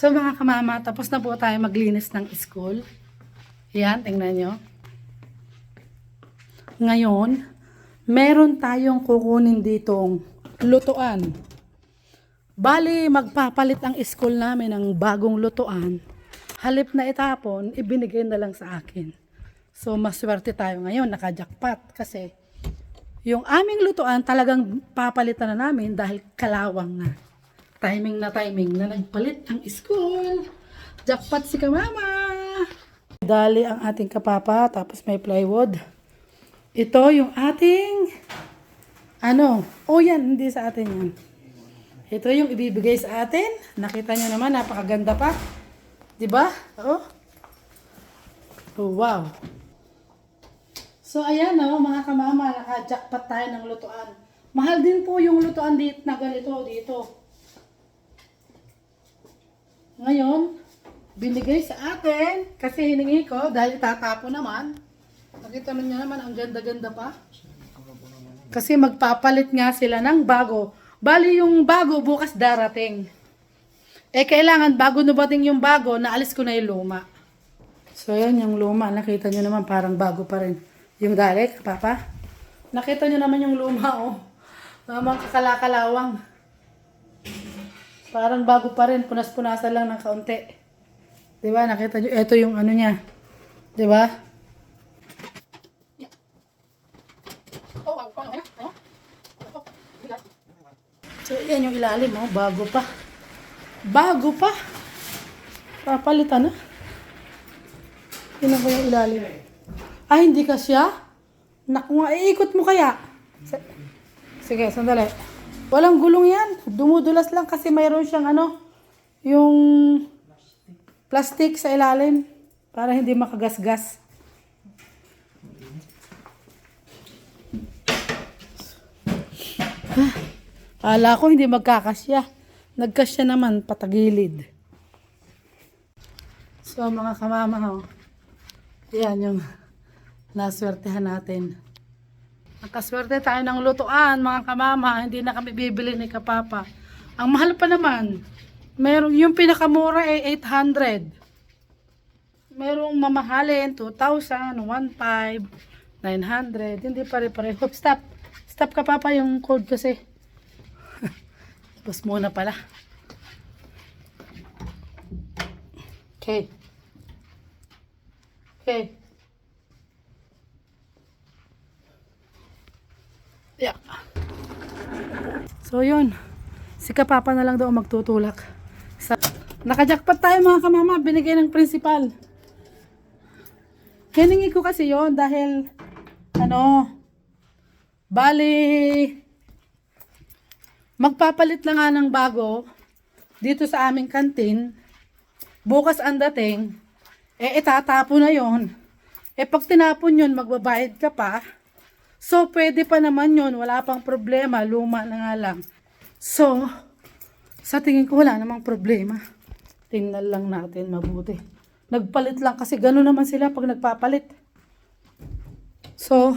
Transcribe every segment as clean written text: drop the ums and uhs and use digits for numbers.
So mga kamama, tapos na po tayo maglinis ng school. Yan, tingnan nyo. Ngayon, meron tayong kukunin ditong lutuan. Bali, magpapalit ang school namin ng bagong lutuan. Halip na itapon, ibinigay na lang sa akin. So, maswerte tayo ngayon, naka-jackpot. Kasi, yung aming lutuan talagang papalitan na namin dahil kalawang na. Timing na nagpalit ang school. Jackpot si kamama. Dali ang ating kapapa, tapos may plywood. Ito yung ating, yan, hindi sa atin yan. Ito yung ibibigay sa atin. Nakita nyo naman, napakaganda pa. Diba? Oh, wow. So, ayan mga kamama, naka-jackpot tayo ng lutuan. Mahal din po yung lutuan dito na ganito dito. Ngayon, binigay sa atin kasi hiningi ko dahil tatapo naman. Nakita nyo naman, ang ganda-ganda pa. Kasi magpapalit nga sila ng bago. Bali yung bago bukas darating. Kailangan bago nubating yung bago, naalis ko na yung luma. So yan yung luma, nakita nyo naman parang bago pa rin. Yung dali, papa. Nakita nyo naman yung luma, oh. Namang kakalakalawang. Parang bago pa rin, punas-punasan lang ng kaunti. Diba, nakita nyo, ito yung ano niya. Diba? So, yan yung ilalim, oh. Bago pa. Bago pa. Papalitan na. Yun ang yung ilalim. Hindi ka siya? Naku nga, iikot mo kaya. Sige, sandali. Walang gulong yan. Dumudulas lang kasi mayroon siyang yung plastic sa ilalim para hindi makagasgas. Ala ko hindi magkakasya. Nagkasya naman patagilid. So mga kamama, yan yung naswertehan natin. Nakaswerte tayo ng lutuan, mga kamama. Hindi na kami bibili ni kapapa. Ang mahal pa naman. Meron, yung pinakamura ay 800. Merong mamahalin, 2,000, 1,500, 900. Hindi pare-pareho. Stop. Stop kapapa yung code kasi. Tapos muna pala. Okay. Okay. Yeah. So yun, si kapapa na lang daw magtutulak. Nakajackpot tayo mga kamama, binigay ng principal. Hiningi ko kasi yon dahil bali magpapalit lang nga ng bago dito sa aming kantin. Bukas ang dating, itatapon na yon. Pag tinapon yun, magbabayad ka pa. So, pwede pa naman yun. Wala pang problema. Luma na nga lang. So, sa tingin ko wala namang problema. Tingnan lang natin mabuti. Nagpalit lang kasi gano'n naman sila pag nagpapalit. So,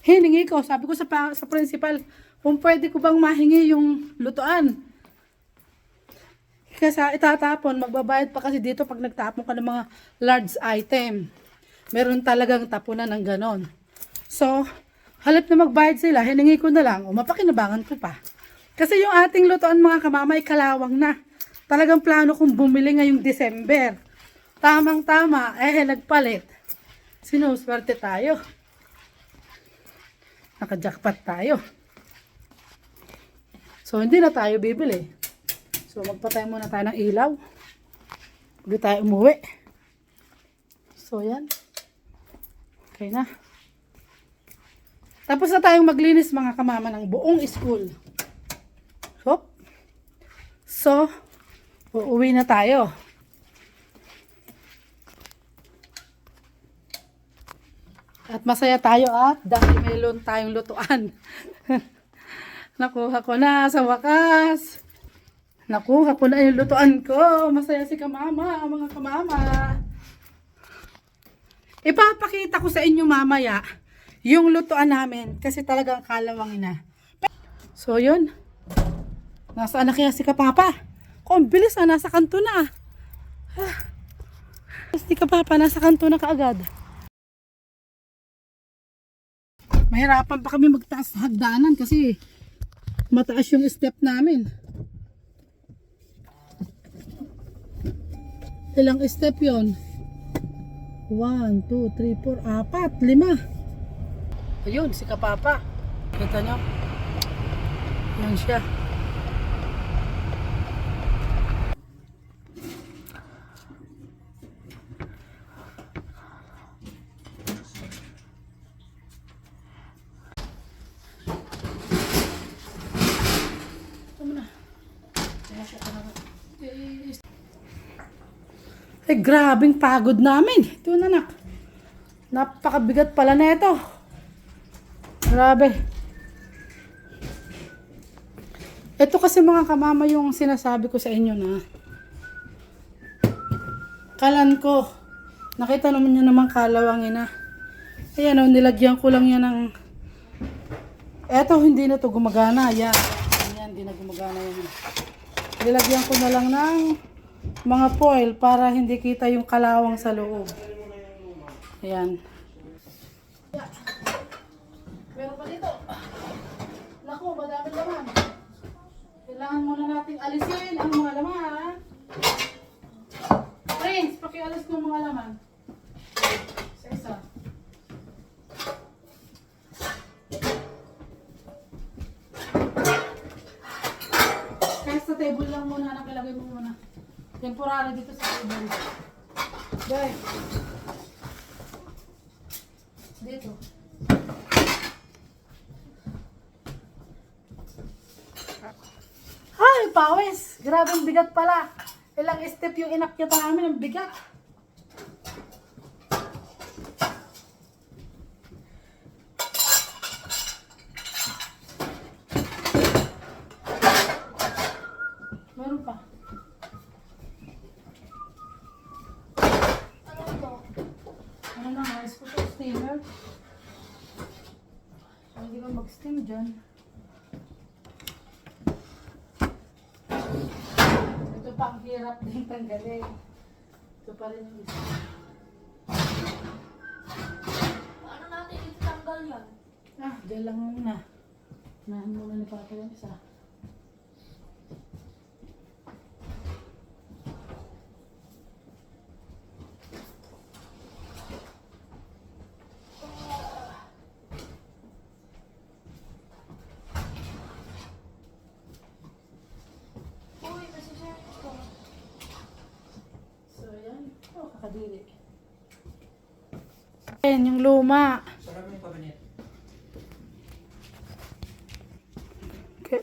hiningi ko. Sabi ko sa principal, kung pwede ko bang mahingi yung lutuan. Kasi itatapon, magbabayad pa kasi dito pag nagtapon ka ng mga large item. Meron talagang tapunan ng ganon. So, halip na magbayad sila, hiningi ko na lang, mapakinabangan ko pa. Kasi yung ating lutuan mga kamama ay kalawang na. Talagang plano kong bumili ngayong December. Tamang-tama, nagpalit. Sinuswerte tayo. Naka-jackpot tayo. So, hindi na tayo bibili. So, magpatay muna tayo ng ilaw. Hindi tayo umuwi. So, yan. Okay na. Tapos na tayong maglinis mga kamama ng buong school. So, uuwi na tayo. At masaya tayo dahil mayroon tayong lutuan. Nakuha ko na sa wakas. Nakuha ko na yung lutuan ko. Masaya si kamama, mga kamama. Ipapakita ko sa inyo mamaya yung lutuan namin kasi talagang kalawangin na. So yun. Nasaan na kaya si kapapa? Kung bilis na, nasa kanto na. Hindi ka papa, nasa kanto na kaagad. Mahirapan pa kami magtaas sa hagdanan kasi mataas yung step namin. Ilang step yon? 1, 2, 3, 4, 4, 5. Ayun, si Kapapa. Kita nyo? Yan siya. Ay, grabing pagod namin. Ito na, anak. Napakabigat pala na ito. Grabe. Ito kasi mga kamama yung sinasabi ko sa inyo na kalan ko. Nakita naman nyo naman kalawangin na. Ayan o, nilagyan ko lang yan ng eto, hindi na to gumagana. Yan, hindi na gumagana yan. Nilagyan ko na lang ng mga foil para hindi kita yung kalawang sa loob. Ayan. Meron pa dito. Naku, madami laman. Kailangan muna nating alisin ang mga laman. Prince, pakialis ng mga laman. Isa-isa. Kahit sa table lang muna, nakilagay mo muna. Temporary dito sa table. Guys. Dito. Ay, pawis! Grabe ang bigat pala. Ilang step yung inakyata namin, ang bigat. Meron pa. Ano ito? Ano na, mais ko ito, steamer. Hindi ka mag-steam dyan. Ito pa ang hirap din tanggalin. Ito pa rin yung isa. Paano natin itanggal yan? Dyan lang muna. Unahin muna ni Papa yung isa. Uy, masisya ito. So, yan. Oh, kakadiri. Ayan, yung luma. Sarap yung kabinet. Okay.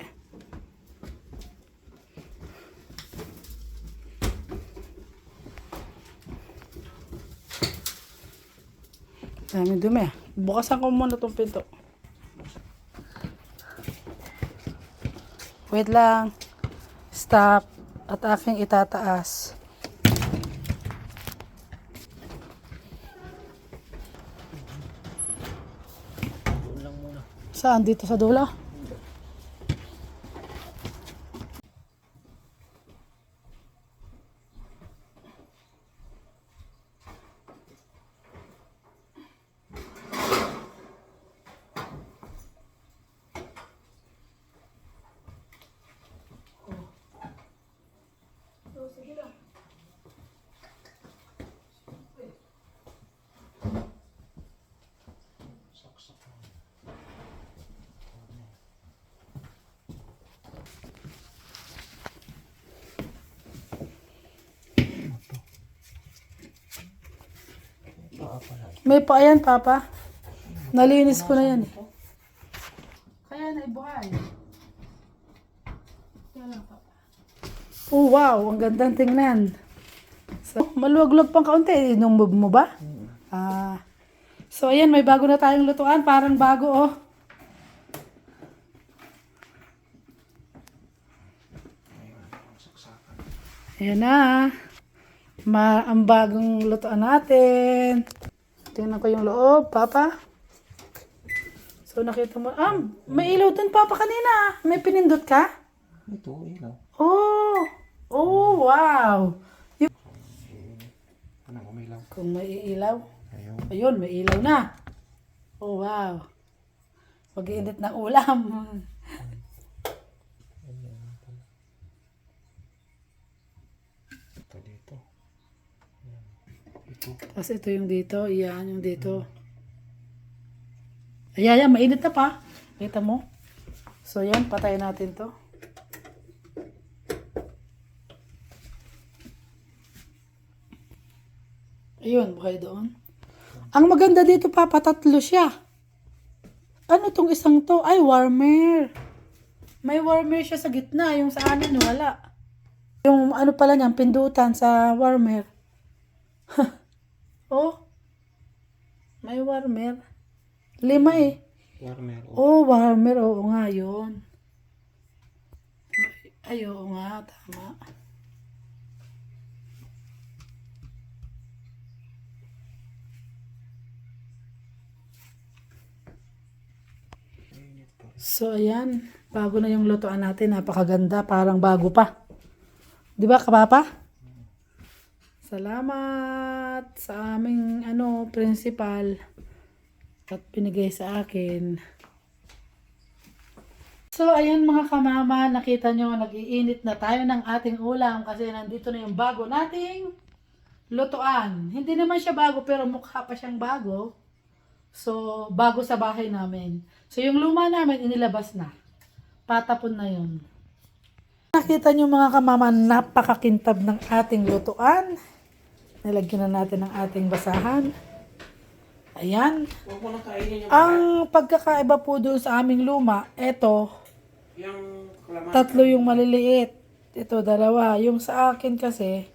Dami dumi. Bukasan ko muna itong pinto. Wait lang. Stop. At aking itataas. Doon lang muna. Saan? Dito sa dulo? May pa yan, Papa. Nalinis ko na yan. Kaya na ibuhay. Kaya lang, Papa. Oh, wow. Ang gandang tingnan. So, maluwag-luwag pang kaunti. Inumove mo ba? So, ayan. May bago na tayong lutuan. Parang bago, oh. Ayan na. Ang bagong lutuan natin. Tingnan ko yung loob, Papa. So, nakita mo. May ilaw dun, Papa, kanina. May pinindot ka? Ito, ilaw. Oh, Kung may ilaw. Ayaw. Ayun, may ilaw na. Oh, wow. Mag-iinit ng ulam. Ito dito. Yan. Ito. Tapos ito yung dito. Iyan yung dito. Ayan, mainit na pa. Kita mo? So, yan. Patayin natin to. Ayun, bukay doon. Ang maganda dito, Papa, tatlo siya. Ano tong isang to? Ay, warmer. May warmer siya sa gitna. Yung sa amin, wala. Yung ano pala niyan, pindutan sa warmer. Oh. May warmer. 5 eh. Warmer. Oh, warmer. Oo nga, yun. Ay, oo nga. Tama. So, ayan. Bago na yung lutuan natin. Napakaganda. Parang bago pa. Di ba, kapapa? Salamat sa aming principal at binigay sa akin. So, ayan mga kamama. Nakita nyo, nag-iinit na tayo ng ating ulam kasi nandito na yung bago nating lutuan. Hindi naman siya bago pero mukha pa siyang bago. So, bago sa bahay namin. So, yung luma namin, inilabas na. Patapon na yun. Nakita nyo mga kamama, napakakintab ng ating lutuan. Nilagyan na natin ng ating basahan. Ayan. Huwag mo nang kainin yung Ang pagkakaiba po doon sa aming luma, eto, yung kalaman. 3 yung maliliit. Ito, 2. Yung sa akin kasi,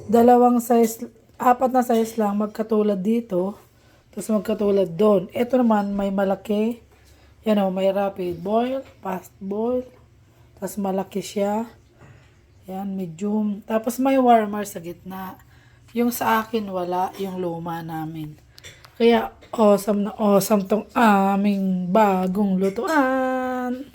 2 size, 4 na size lang, magkatulad dito. Tapos magkatulad doon. Ito naman, may malaki. Yan o, may rapid boil, fast boil. Tapos malaki siya. Yan, medium. Tapos may warmer sa gitna. Yung sa akin, wala. Yung luma namin. Kaya, awesome na awesome tong aming bagong lutuan.